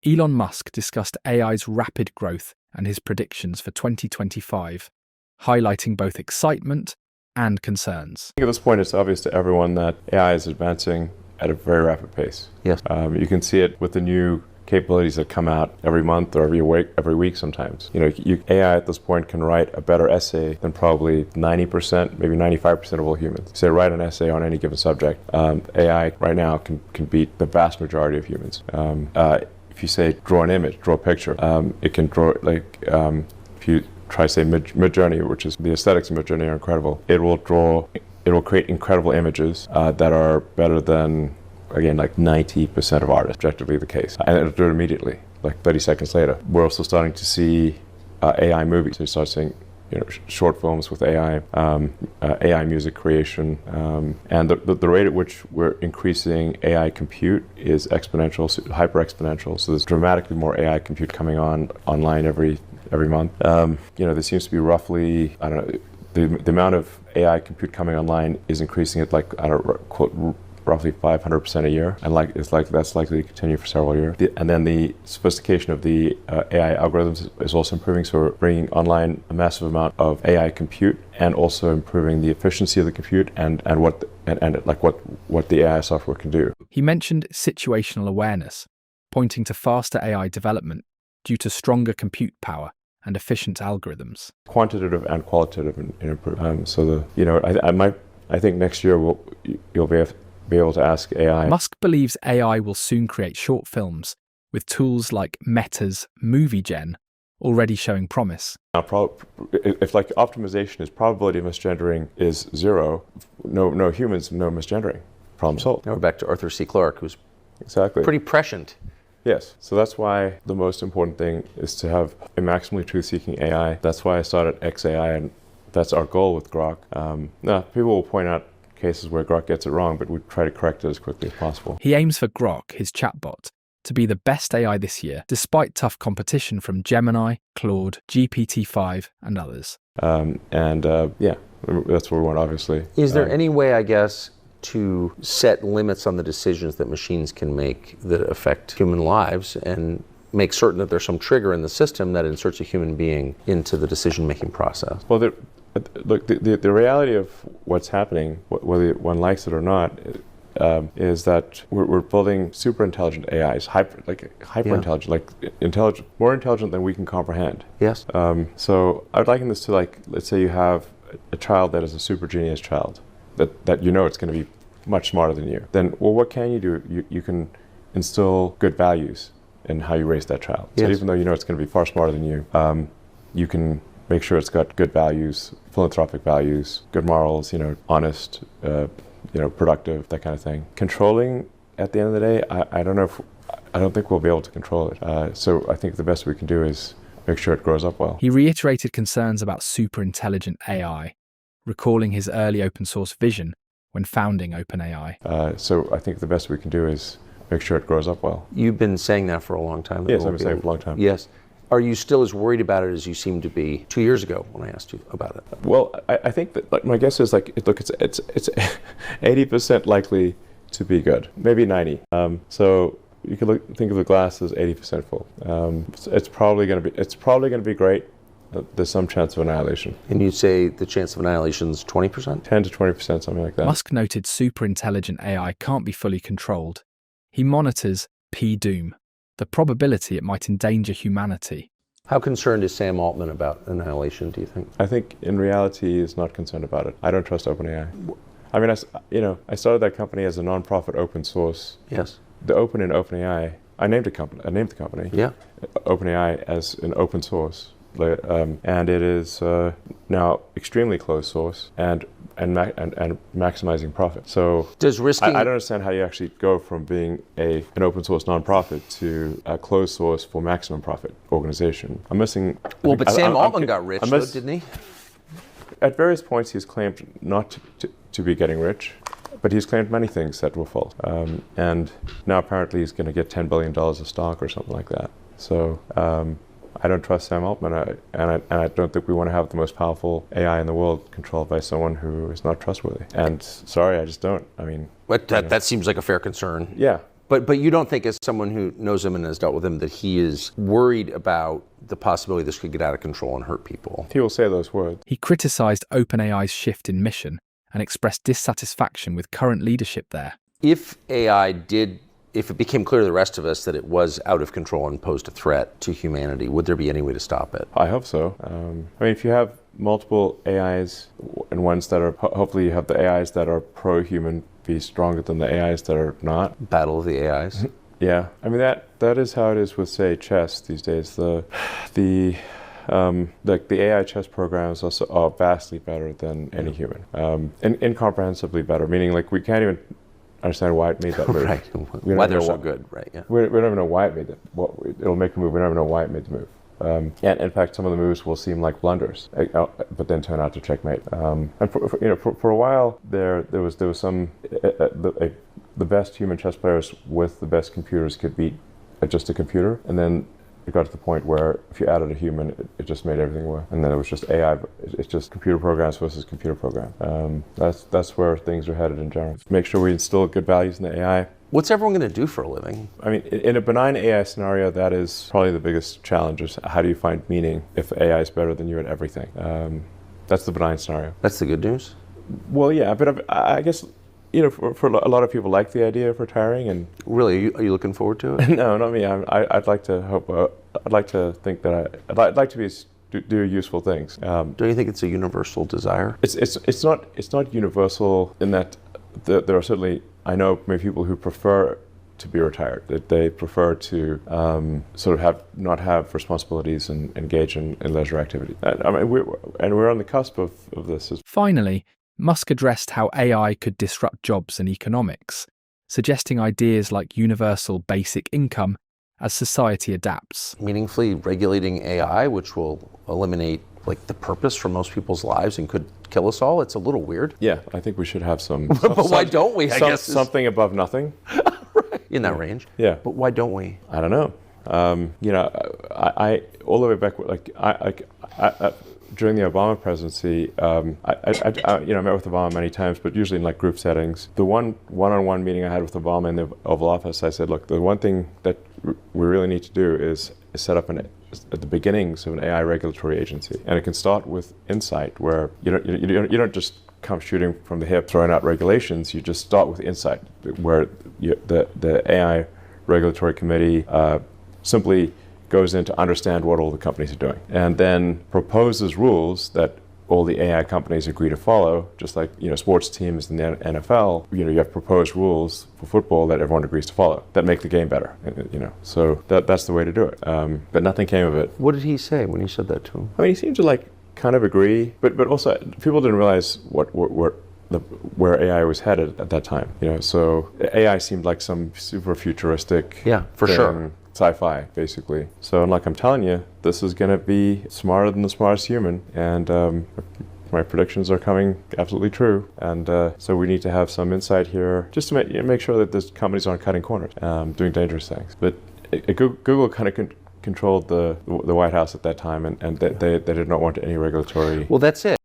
Elon Musk discussed AI's rapid growth and his predictions for 2025, highlighting both excitement and concerns. I think at this point it's obvious to everyone that AI is advancing at a very rapid pace. Yes. You can see it with the new capabilities that come out every month or every week sometimes. AI at this point can write a better essay than probably 90%, maybe 95% of all humans. Say write an essay on any given subject. AI right now can beat the vast majority of humans. If you say draw an image, draw a picture, it can draw if you try to say Midjourney, which is the aesthetics of Midjourney are incredible. It will create incredible images that are better than, again, like 90% of artists, objectively the case. And it'll do it immediately, like 30 seconds later. We're also starting to see AI movies. So you start seeing short films with AI, AI music creation, and the rate at which we're increasing AI compute is exponential, hyper exponential. So there's dramatically more AI compute coming online every month. There seems to be roughly, I don't know, the amount of AI compute coming online is increasing at roughly 500% a year, and that's likely to continue for several years. And then the sophistication of the AI algorithms is also improving. So we're bringing online a massive amount of AI compute, and also improving the efficiency of the compute and what the AI software can do. He mentioned situational awareness, pointing to faster AI development due to stronger compute power and efficient algorithms. Quantitative and qualitative improvement. I think next year you'll be able to ask AI. Musk believes AI will soon create short films, with tools like Meta's Movie Gen already showing promise. If optimization is probability of misgendering is zero, no humans, no misgendering. Problem solved. Now we're back to Arthur C. Clarke, who's exactly pretty prescient. Yes, so that's why the most important thing is to have a maximally truth-seeking AI. That's why I started XAI, and that's our goal with Grok. Now, people will point out cases where Grok gets it wrong, but we try to correct it as quickly as possible. He aims for Grok, his chatbot, to be the best AI this year, despite tough competition from Gemini, Claude, GPT-5, and others. That's what we want, obviously. Is there any way, I guess, to set limits on the decisions that machines can make that affect human lives, and make certain that there's some trigger in the system that inserts a human being into the decision-making process? Well, the reality of what's happening, whether one likes it or not, is that we're building super intelligent AIs, hyper intelligent, more intelligent than we can comprehend. Yes. So I would liken this to, let's say you have a child that is a super genius child, that it's going to be much smarter than you. Then, what can you do? You can instill good values in how you raise that child. Yes. So even though it's going to be far smarter than you, you can make sure it's got good values, philanthropic values, good morals, honest, productive, that kind of thing. Controlling, at the end of the day, I don't think we'll be able to control it. So I think the best we can do is make sure it grows up well. He reiterated concerns about super intelligent AI, recalling his early open source vision when founding OpenAI. So I think the best we can do is make sure it grows up well. You've been saying that for a long time. Yes, I've been saying it for a long time. Yes. Are you still as worried about it as you seemed to be 2 years ago when I asked you about it? Well, I think that my guess is it's 80% likely to be good, maybe 90. So you can think of the glass as 80% full. It's probably going to be great. There's some chance of annihilation. And you'd say the chance of annihilation is 20%? 10 to 20%, something like that. Musk noted super intelligent AI can't be fully controlled. He monitors P-doom, the probability it might endanger humanity. How concerned is Sam Altman about annihilation, do you think? I think in reality he's not concerned about it. I don't trust OpenAI. I mean, I started that company as a non-profit open source. Yes. The open in OpenAI, I named the company. Yeah. OpenAI as an open source. And it is now extremely closed source and maximizing profit. So does risking? I don't understand how you actually go from being an open source nonprofit to a closed source for maximum profit organization. I'm missing. Well, but Sam Altman got rich, though, didn't he? At various points, he's claimed not to be getting rich, but he's claimed many things that were false. And now apparently he's going to get $10 billion of stock or something like that. So. I don't trust Sam Altman, and I don't think we want to have the most powerful AI in the world controlled by someone who is not trustworthy. And sorry, I just don't. I mean, But that seems like a fair concern. Yeah, But you don't think, as someone who knows him and has dealt with him, that he is worried about the possibility this could get out of control and hurt people? He will say those words. He criticised OpenAI's shift in mission and expressed dissatisfaction with current leadership there. If it became clear to the rest of us that it was out of control and posed a threat to humanity, would there be any way to stop it? I hope so. I mean, if you have multiple AIs and ones that are, hopefully you have the AIs that are pro-human be stronger than the AIs that are not. Battle of the AIs. Yeah, I mean that is how it is with, say, chess these days. The AI chess programs also are vastly better than any human, incomprehensibly better. Meaning, like, we can't even understand why it made that move. Right. Why they're so good, right? Yeah. We don't even know why it made that. It'll make a move. We don't even know why it made the move. And in fact, some of the moves will seem like blunders, but then turn out to checkmate. And for a while there was some the best human chess players with the best computers could beat just a computer, and then it got to the point where if you added a human, it just made everything work. And then it was just AI. It's just computer programs versus computer program. That's where things are headed in general. Make sure we instill good values in the AI. What's everyone going to do for a living? I mean, in a benign AI scenario, that is probably the biggest challenge. Is how do you find meaning if AI is better than you at everything? That's the benign scenario. That's the good news? Well, yeah, but I guess, for a lot of people like the idea of retiring. And really, are you looking forward to it? No, not me. I'd like to hope. I'd like to think that I'd like to do useful things. Don't you think it's a universal desire? It's not universal in that there are certainly, I know many people who prefer to be retired. That they prefer to sort of not have responsibilities and engage in leisure activity. I mean, we're on the cusp of this. Finally, Musk addressed how AI could disrupt jobs and economics, suggesting ideas like universal basic income as society adapts. Meaningfully regulating AI, which will eliminate the purpose for most people's lives and could kill us all. It's a little weird. Yeah, I think we should have some. But why don't we? I guess something above nothing. Right. In that range. Yeah. But why don't we? I don't know. I all the way back, during the Obama presidency, I met with Obama many times, but usually in group settings. The one-on-one meeting I had with Obama in the Oval Office, I said, look, the one thing that we really need to do is set up at the beginnings of an AI regulatory agency, and it can start with insight, where you don't just come shooting from the hip, throwing out regulations. You just start with insight, where the AI regulatory committee simply goes in to understand what all the companies are doing, and then proposes rules that all the AI companies agree to follow, just like sports teams in the NFL. You have proposed rules for football that everyone agrees to follow that make the game better. So that's the way to do it. But nothing came of it. What did he say when you said that to him? I mean, he seemed to kind of agree, but also people didn't realize where AI was headed at that time. So AI seemed like some super futuristic. Yeah, for sure. Sci-fi, basically. So, like I'm telling you, this is going to be smarter than the smartest human, and my predictions are coming absolutely true. And so we need to have some insight here, just to make sure that these companies aren't cutting corners, doing dangerous things. But Google kind of controlled the White House at that time, and they did not want any regulatory. Well, that's it.